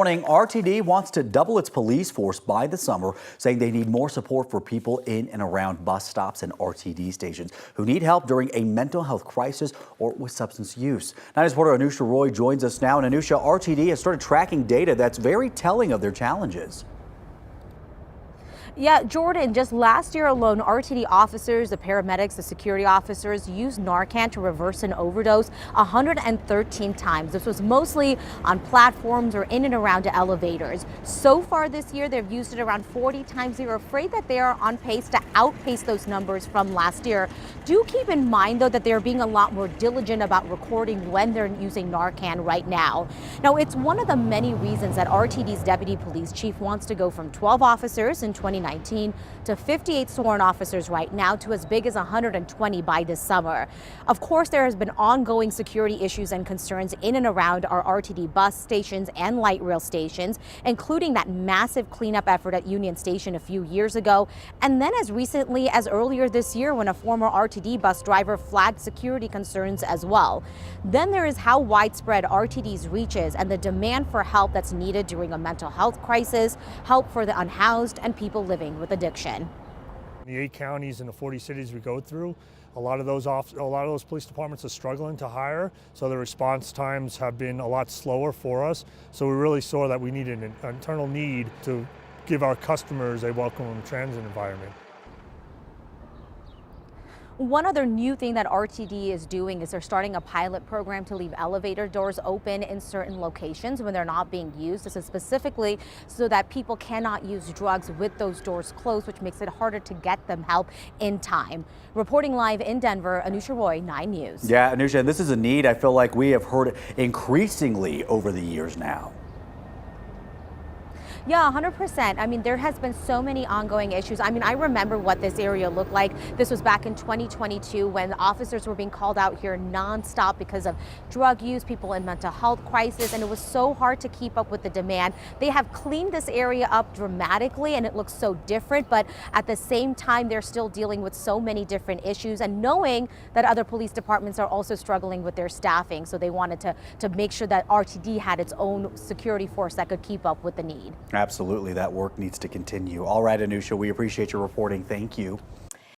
Morning, RTD wants to double its police force by the summer, saying they need more support for people in and around bus stops and RTD stations who need help during a mental health crisis or with substance use. 9 News reporter Anusha Roy joins us now. And Anusha, RTD has started tracking data that's very telling of their challenges. Yeah, Jordan, just last year alone, RTD officers, the paramedics, the security officers used Narcan to reverse an overdose 113 times. This was mostly on platforms or in and around elevators. So far this year, they've used it around 40 times. They're afraid that they are on pace to outpace those numbers from last year. Do keep in mind, though, that they're being a lot more diligent about recording when they're using Narcan right now. Now, it's one of the many reasons that RTD's deputy police chief wants to go from 12 officers in 2019 to 58 sworn officers right now to as big as 120 by this summer. Of course, there has been ongoing security issues and concerns in and around our RTD bus stations and light rail stations, including that massive cleanup effort at Union Station a few years ago, and then as recently as earlier this year when a former RTD bus driver flagged security concerns as well. Then there is how widespread RTD's reach is and the demand for help that's needed during a mental health crisis, help for the unhoused and people living with addiction. The 8 counties and the 40 cities we go through, a lot of those police departments are struggling to hire, so the response times have been a lot slower for us. So we really saw that we needed an internal need to give our customers a welcome transit environment. One other new thing that RTD is doing is they're starting a pilot program to leave elevator doors open in certain locations when they're not being used. This is specifically so that people cannot use drugs with those doors closed, which makes it harder to get them help in time. Reporting live in Denver, Anusha Roy, 9 News. Yeah, Anusha, this is a need I feel like we have heard increasingly over the years now. Yeah, 100%. I mean, there has been so many ongoing issues. I mean, I remember what this area looked like. This was back in 2022 when officers were being called out here nonstop because of drug use, people in mental health crisis, and it was so hard to keep up with the demand. They have cleaned this area up dramatically and it looks so different, but at the same time, they're still dealing with so many different issues and knowing that other police departments are also struggling with their staffing. So they wanted to make sure that RTD had its own security force that could keep up with the need. Absolutely, that work needs to continue. All right, Anusha, we appreciate your reporting. Thank you.